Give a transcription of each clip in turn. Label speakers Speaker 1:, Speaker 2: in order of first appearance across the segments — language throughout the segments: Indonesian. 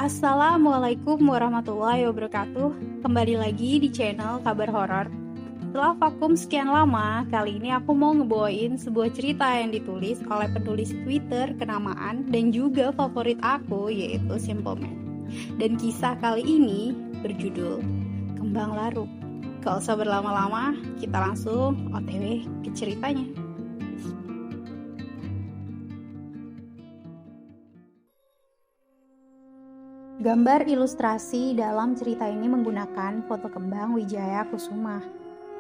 Speaker 1: Assalamualaikum warahmatullahi wabarakatuh. Kembali lagi di channel Kabar Horor. Setelah vakum sekian lama, kali ini aku mau ngebawain sebuah cerita yang ditulis oleh penulis Twitter kenamaan dan juga favorit aku, yaitu Simple Man. Dan kisah kali ini berjudul Kembang Laruk. Gak usah berlama-lama, kita langsung OTW ke ceritanya. Gambar ilustrasi dalam cerita ini menggunakan foto kembang Wijaya Kusuma.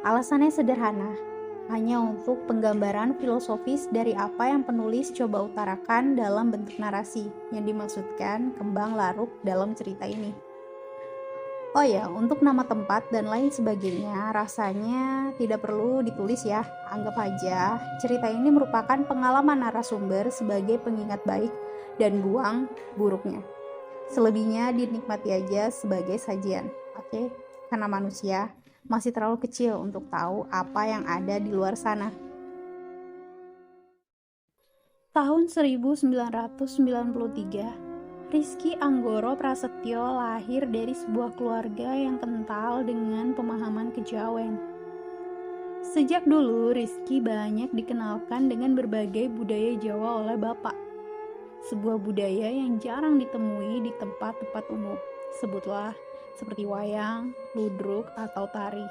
Speaker 1: Alasannya sederhana, hanya untuk penggambaran filosofis dari apa yang penulis coba utarakan dalam bentuk narasi yang dimaksudkan kembang laruk dalam cerita ini. Oh ya, untuk nama tempat dan lain sebagainya rasanya tidak perlu ditulis ya. Anggap aja cerita ini merupakan pengalaman narasumber sebagai pengingat baik dan buang buruknya. Selebihnya dinikmati aja sebagai sajian, oke? Karena manusia masih terlalu kecil untuk tahu apa yang ada di luar sana. Tahun 1993, Rizky Anggoro Prasetyo lahir dari sebuah keluarga yang kental dengan pemahaman kejawen. Sejak dulu, Rizky banyak dikenalkan dengan berbagai budaya Jawa oleh bapak. Sebuah budaya yang jarang ditemui di tempat-tempat umum, sebutlah seperti wayang, ludruk, atau tari.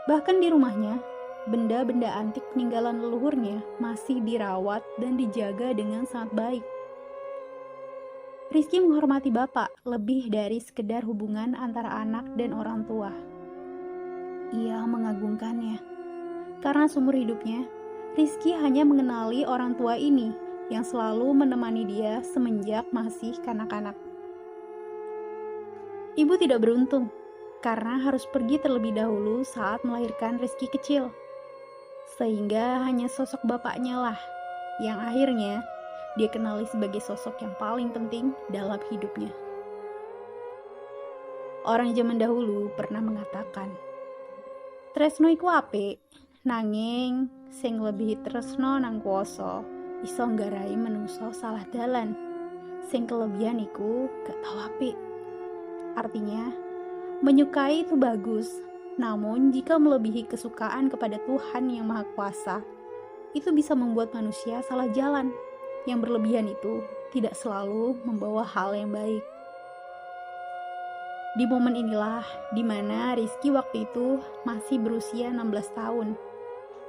Speaker 1: Bahkan di rumahnya, benda-benda antik peninggalan leluhurnya masih dirawat dan dijaga dengan sangat baik. Rizky menghormati bapak lebih dari sekedar hubungan antara anak dan orang tua. Ia mengagungkannya, karena seumur hidupnya, Rizky hanya mengenali orang tua ini yang selalu menemani dia semenjak masih kanak-kanak. Ibu tidak beruntung, karena harus pergi terlebih dahulu saat melahirkan Rizky kecil. Sehingga hanya sosok bapaknya lah, yang akhirnya dia kenali sebagai sosok yang paling penting dalam hidupnya. Orang zaman dahulu pernah mengatakan, tresno iku apik, nanging sing lebih tresno nang kuwasa iso nggarai menungso salah dalan. Sing kelebihan iku gak tau apik. Artinya, menyukai itu bagus, namun jika melebihi kesukaan kepada Tuhan yang Maha Kuasa, itu bisa membuat manusia salah jalan. Yang berlebihan itu tidak selalu membawa hal yang baik. Di momen inilah di mana Rizky waktu itu masih berusia 16 tahun.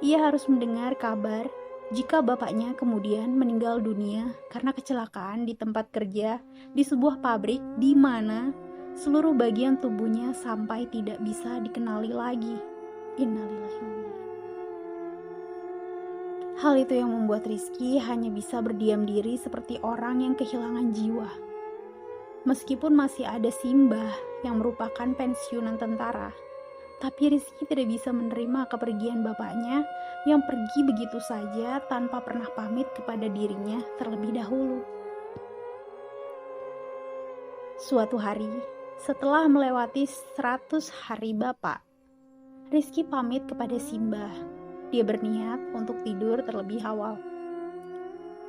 Speaker 1: Ia harus mendengar kabar jika bapaknya kemudian meninggal dunia karena kecelakaan di tempat kerja di sebuah pabrik di mana seluruh bagian tubuhnya sampai tidak bisa dikenali lagi. Innalillahi. Hal itu yang membuat Rizky hanya bisa berdiam diri seperti orang yang kehilangan jiwa. Meskipun masih ada Simbah yang merupakan pensiunan tentara, tapi Rizky tidak bisa menerima kepergian bapaknya yang pergi begitu saja tanpa pernah pamit kepada dirinya terlebih dahulu. Suatu hari, setelah melewati 100 hari bapak, Rizky pamit kepada Simbah. Dia berniat untuk tidur terlebih awal.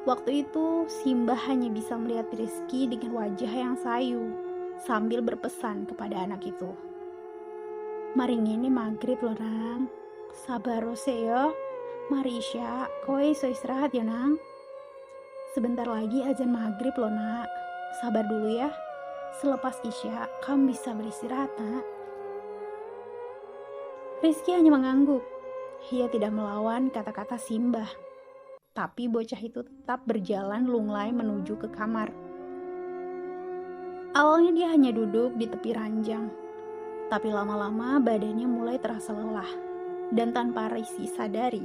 Speaker 1: Waktu itu, Simbah hanya bisa melihat Rizky dengan wajah yang sayu sambil berpesan kepada anak itu. Mari ngene maghrib lho nang, sabar yo, mari isya, kowe iso istirahat ya nang. Sebentar lagi azan maghrib lho nak, sabar dulu ya, selepas isya kamu bisa beristirahat nak. Rizky hanya mengangguk, ia tidak melawan kata-kata Simbah, tapi bocah itu tetap berjalan lunglai menuju ke kamar. Awalnya dia hanya duduk di tepi ranjang, tapi lama-lama badannya mulai terasa lelah, dan tanpa Rizky sadari,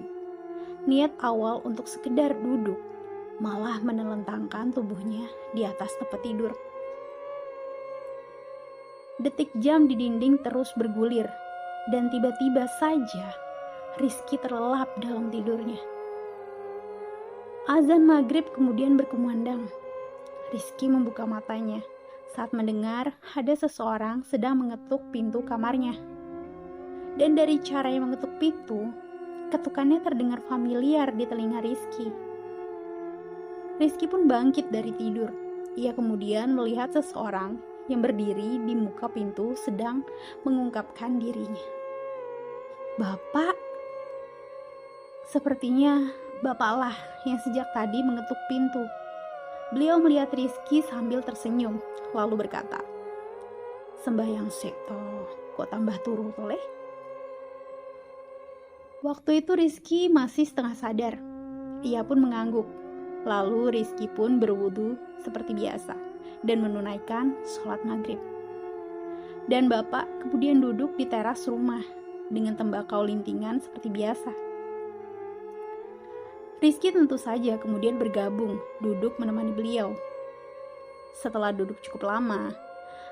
Speaker 1: niat awal untuk sekedar duduk malah menelentangkan tubuhnya di atas tempat tidur. Detik jam di dinding terus bergulir, dan tiba-tiba saja Rizky terlelap dalam tidurnya. Azan maghrib kemudian berkumandang. Rizky membuka matanya saat mendengar ada seseorang sedang mengetuk pintu kamarnya. Dan dari cara yang mengetuk pintu, ketukannya terdengar familiar di telinga Rizky. Rizky pun bangkit dari tidur. Ia kemudian melihat seseorang yang berdiri di muka pintu sedang mengungkapkan dirinya. "Bapak?" Sepertinya bapaklah yang sejak tadi mengetuk pintu. Beliau melihat Rizky sambil tersenyum, lalu berkata, "Sembahyang sekto, kok tambah turu toleh?" Waktu itu Rizky masih setengah sadar. Ia pun mengangguk. Lalu Rizky pun berwudu seperti biasa dan menunaikan sholat maghrib. Dan bapak kemudian duduk di teras rumah dengan tembakau lintingan seperti biasa. Rizky tentu saja kemudian bergabung duduk menemani beliau. Setelah duduk cukup lama,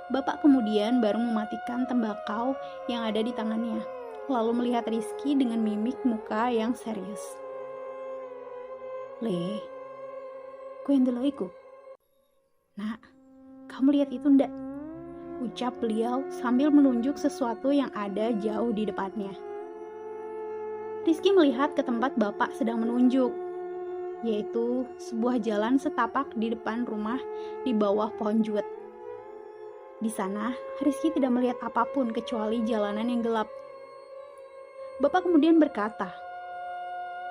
Speaker 1: bapak kemudian baru mematikan tembakau yang ada di tangannya, lalu melihat Rizky dengan mimik muka yang serius. "Le, kue ndelok iku?" "Nak, kamu lihat itu ndak?" ucap beliau sambil menunjuk sesuatu yang ada jauh di depannya. Rizky melihat ke tempat bapak sedang menunjuk, yaitu sebuah jalan setapak di depan rumah di bawah pohon juet. Di sana, Rizky tidak melihat apapun kecuali jalanan yang gelap. Bapak kemudian berkata,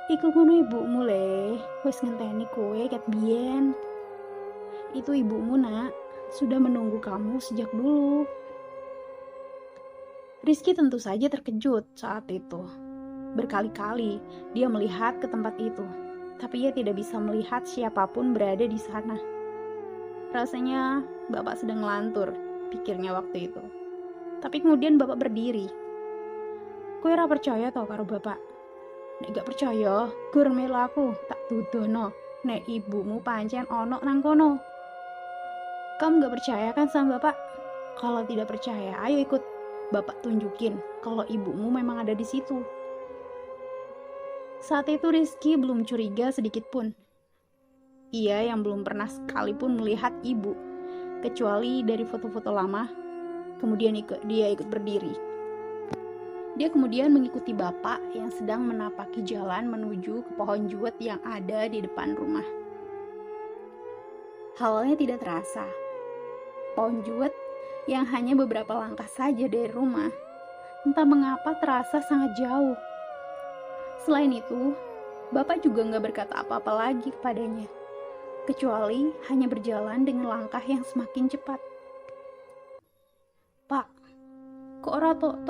Speaker 1: "Iku ngono ibumu le, wis ngenteni kowe ket biyen." "Itu ibumu nak, sudah menunggu kamu sejak dulu." Rizky tentu saja terkejut saat itu. Berkali-kali dia melihat ke tempat itu, tapi ia tidak bisa melihat siapapun berada di sana. Rasanya bapak sedang ngelantur, pikirnya waktu itu. Tapi kemudian bapak berdiri. "Kowe ora percaya tau karo bapak? Nek gak percaya, gur melu aku tak dudono nek ibumu pancen ono nang kono." "Kamu gak percaya kan sama bapak? Kalau tidak percaya, ayo ikut. Bapak tunjukin kalau ibumu memang ada di situ." Saat itu Rizky belum curiga sedikit pun. Ia yang belum pernah sekalipun melihat ibu, kecuali dari foto-foto lama. Kemudian dia ikut berdiri. Dia kemudian mengikuti bapak yang sedang menapaki jalan menuju ke pohon juet yang ada di depan rumah. Awalnya tidak terasa. Pohon juet yang hanya beberapa langkah saja dari rumah, entah mengapa terasa sangat jauh. Selain itu, bapak juga gak berkata apa-apa lagi kepadanya, kecuali hanya berjalan dengan langkah yang semakin cepat. "Pak, kok ora tok?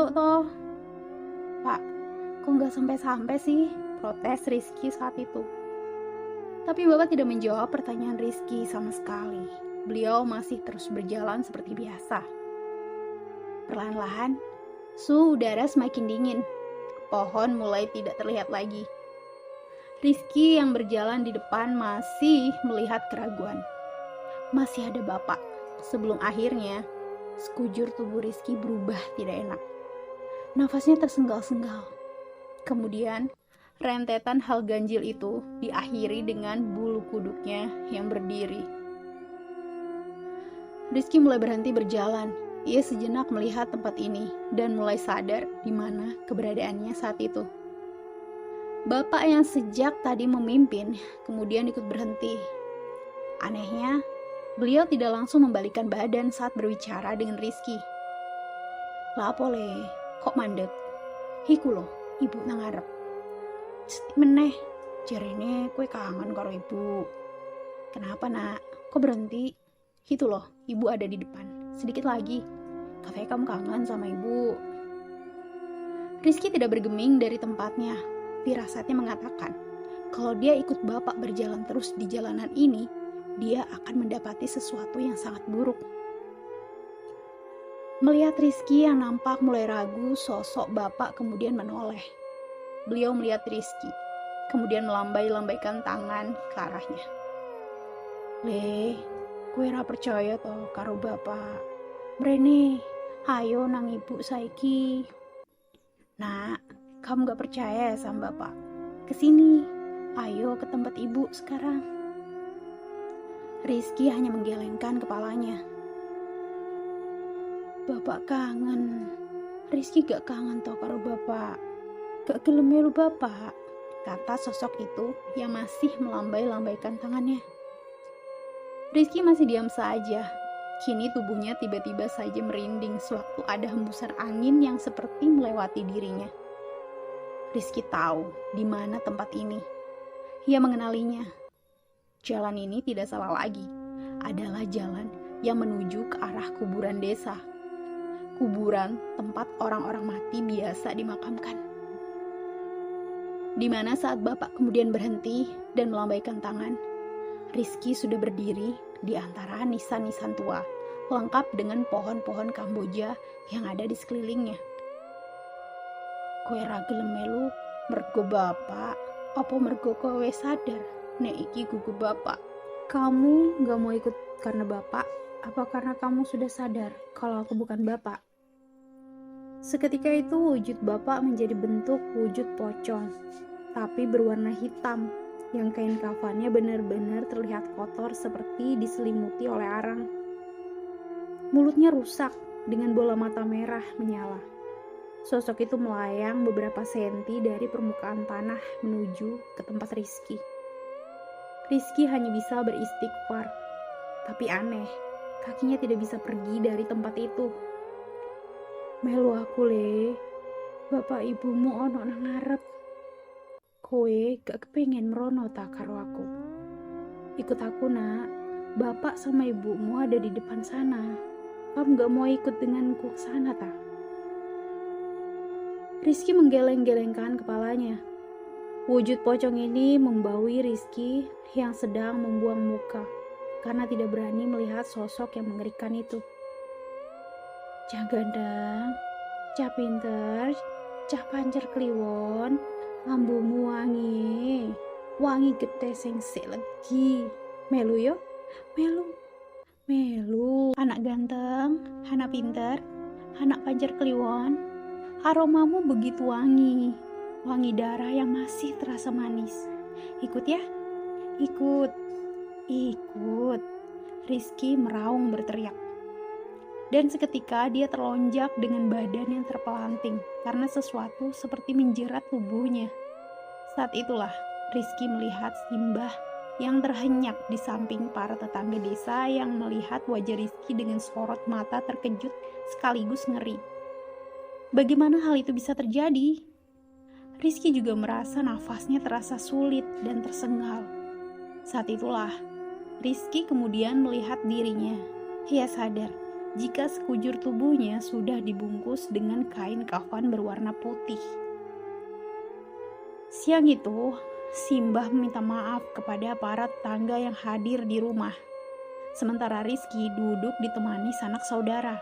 Speaker 1: Pak, kok gak sampai-sampai sih?" protes Rizky saat itu. Tapi bapak tidak menjawab pertanyaan Rizky sama sekali. Beliau masih terus berjalan seperti biasa. Perlahan-lahan, suhu udara semakin dingin. Pohon mulai tidak terlihat lagi. Rizky yang berjalan di depan masih melihat keraguan. Masih ada bapak. Sebelum akhirnya, sekujur tubuh Rizky berubah tidak enak. Nafasnya tersenggal-senggal. Kemudian, rentetan hal ganjil itu diakhiri dengan bulu kuduknya yang berdiri. Rizky mulai berhenti berjalan. Ia sejenak melihat tempat ini dan mulai sadar di mana keberadaannya saat itu. Bapak yang sejak tadi memimpin kemudian ikut berhenti. Anehnya, beliau tidak langsung membalikkan badan saat berbicara dengan Rizky. "Lah apa le, kok mandek? Hiku loh, ibu nang ngarep." "Seti meneh, jarene kue kangen karo ibu." "Kenapa nak? Kok berhenti?" "Itu loh, ibu ada di depan. Sedikit lagi, katanya kamu kangen sama ibu." Rizky tidak bergeming dari tempatnya. Firasatnya mengatakan, kalau dia ikut bapak berjalan terus di jalanan ini, dia akan mendapati sesuatu yang sangat buruk. Melihat Rizky yang nampak mulai ragu, sosok bapak kemudian menoleh. Beliau melihat Rizky, kemudian melambai-lambaikan tangan ke arahnya. "Le, kue ra percaya toh karo bapak. Mrene, ayo nang ibu saiki." "Nak, kamu gak percaya sama bapak? Kesini, ayo ke tempat ibu sekarang." Rizky hanya menggelengkan kepalanya. "Bapak kangen." "Rizky gak kangen toh karo bapak. Gak gelem melu bapak," kata sosok itu yang masih melambai-lambaikan tangannya. Rizky masih diam saja. Kini tubuhnya tiba-tiba saja merinding sewaktu ada hembusan angin yang seperti melewati dirinya. Rizky tahu di mana tempat ini. Ia mengenalinya. Jalan ini tidak salah lagi. Adalah jalan yang menuju ke arah kuburan desa. Kuburan tempat orang-orang mati biasa dimakamkan. Di mana saat bapak kemudian berhenti dan melambaikan tangan, Rizky sudah berdiri di antara nisan-nisan tua, lengkap dengan pohon-pohon Kamboja yang ada di sekelilingnya. Kowe ra gelem melu mergo bapak, apa mergo kowe sadar nek iki gugu bapak? Kamu gak mau ikut karena bapak, apa karena kamu sudah sadar kalau aku bukan bapak? Seketika itu wujud bapak menjadi bentuk wujud pocong, tapi berwarna hitam, yang kain kafannya benar-benar terlihat kotor seperti diselimuti oleh arang. Mulutnya rusak dengan bola mata merah menyala. Sosok itu melayang beberapa senti dari permukaan tanah menuju ke tempat Rizky. Rizky hanya bisa beristighfar, tapi aneh, kakinya tidak bisa pergi dari tempat itu. Melu aku le, bapak ibumu ono nang ngarep. Kowe gak kepengen merono tak karo aku? Ikut aku nak, bapak sama ibumu ada di depan sana. Kamu gak mau ikut denganku ke sana tak? Rizky menggeleng-gelengkan kepalanya. Wujud pocong ini membaui Rizky yang sedang membuang muka karena tidak berani melihat sosok yang mengerikan itu. Cah gandang, cah pinter, cah pancer kliwon, ambumu wangi, wangi gede sing sik legi. Melu yo, melu. Anak ganteng, anak pinter, anak pancer kliwon. Aromamu begitu wangi, wangi darah yang masih terasa manis. Ikut ya, ikut. Rizky meraung berteriak. Dan seketika dia terlonjak dengan badan yang terpelanting karena sesuatu seperti menjerat tubuhnya. Saat itulah Rizky melihat Simbah yang terhenyak di samping para tetangga desa yang melihat wajah Rizky dengan sorot mata terkejut sekaligus ngeri. Bagaimana hal itu bisa terjadi? Rizky juga merasa nafasnya terasa sulit dan tersengal. Saat itulah Rizky kemudian melihat dirinya. Ia sadar jika sekujur tubuhnya sudah dibungkus dengan kain kafan berwarna putih. Siang itu, Simbah meminta maaf kepada para tetangga yang hadir di rumah. Sementara Rizky duduk ditemani sanak saudara.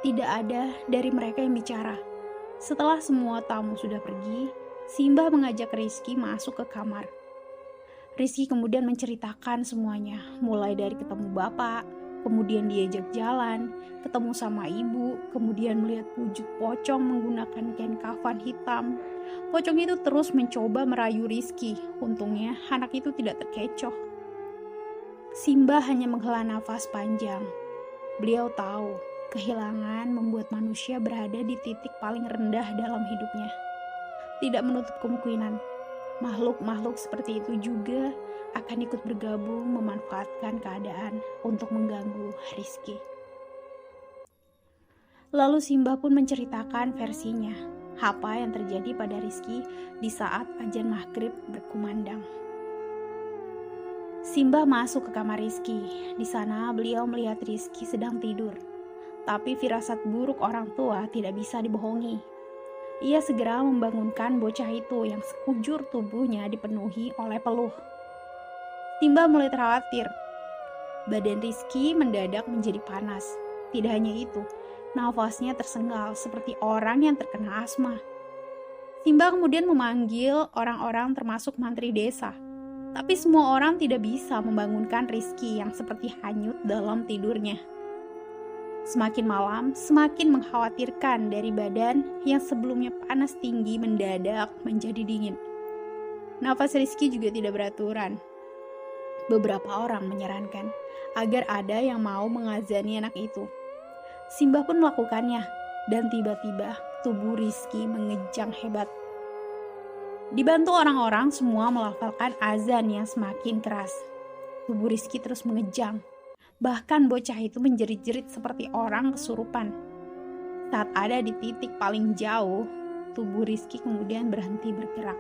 Speaker 1: Tidak ada dari mereka yang bicara. Setelah semua tamu sudah pergi, Simbah mengajak Rizky masuk ke kamar. Rizky kemudian menceritakan semuanya, mulai dari ketemu bapak, kemudian diajak jalan, ketemu sama ibu, kemudian melihat wujud pocong menggunakan kain kafan hitam. Pocong itu terus mencoba merayu Rizky. Untungnya anak itu tidak terkecoh. Simbah hanya menghela nafas panjang. Beliau tahu kehilangan membuat manusia berada di titik paling rendah dalam hidupnya. Tidak menutup kemungkinan makhluk-makhluk seperti itu juga akan ikut bergabung memanfaatkan keadaan untuk mengganggu Rizky. Lalu Simbah pun menceritakan versinya, apa yang terjadi pada Rizky di saat azan maghrib berkumandang. Simbah masuk ke kamar Rizky. Di sana beliau melihat Rizky sedang tidur. Tapi firasat buruk orang tua tidak bisa dibohongi. Ia segera membangunkan bocah itu yang sekujur tubuhnya dipenuhi oleh peluh. Simbah mulai khawatir. Badan Rizky mendadak menjadi panas. Tidak hanya itu, nafasnya tersengal seperti orang yang terkena asma. Simbah kemudian memanggil orang-orang termasuk mantri desa. Tapi semua orang tidak bisa membangunkan Rizky yang seperti hanyut dalam tidurnya. Semakin malam, semakin mengkhawatirkan dari badan yang sebelumnya panas tinggi mendadak menjadi dingin. Nafas Rizky juga tidak beraturan. Beberapa orang menyarankan agar ada yang mau mengazani anak itu. Simbah pun melakukannya, dan tiba-tiba tubuh Rizky mengejang hebat. Dibantu orang-orang, semua melafalkan azan yang semakin keras. Tubuh Rizky terus mengejang. Bahkan bocah itu menjerit-jerit seperti orang kesurupan. Saat ada di titik paling jauh, tubuh Rizky kemudian berhenti bergerak.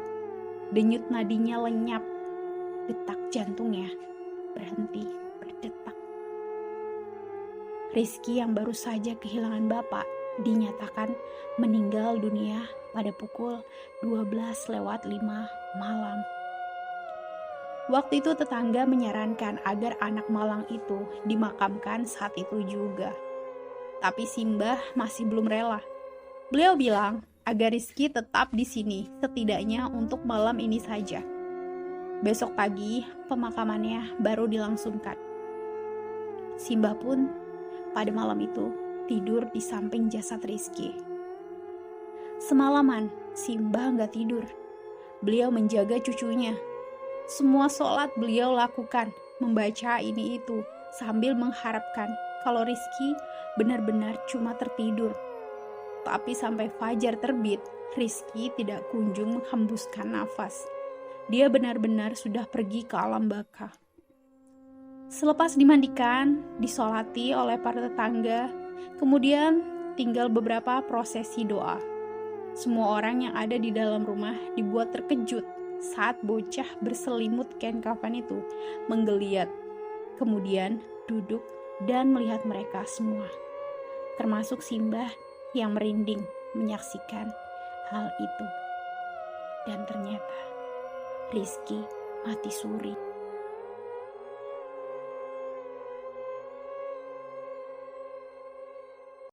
Speaker 1: Denyut nadinya lenyap. Detak jantungnya berhenti berdetak. Rizky yang baru saja kehilangan bapak dinyatakan meninggal dunia pada pukul 12:05 malam. Waktu itu tetangga menyarankan agar anak malang itu dimakamkan saat itu juga. Tapi Simbah masih belum rela. Beliau bilang agar Rizky tetap di sini setidaknya untuk malam ini saja. Besok pagi pemakamannya baru dilangsungkan. Simbah pun pada malam itu tidur di samping jasad Rizky. Semalaman Simbah nggak tidur. Beliau menjaga cucunya. Semua sholat beliau lakukan, membaca ini itu, sambil mengharapkan kalau Rizky benar-benar cuma tertidur. Tapi sampai fajar terbit, Rizky tidak kunjung menghembuskan nafas. Dia benar-benar sudah pergi ke alam baka. Selepas dimandikan, disolati oleh para tetangga, kemudian tinggal beberapa prosesi doa. Semua orang yang ada di dalam rumah dibuat terkejut saat bocah berselimut kain kafan itu menggeliat, kemudian duduk dan melihat mereka semua, termasuk Simbah yang merinding menyaksikan hal itu. Dan ternyata Rizky mati suri.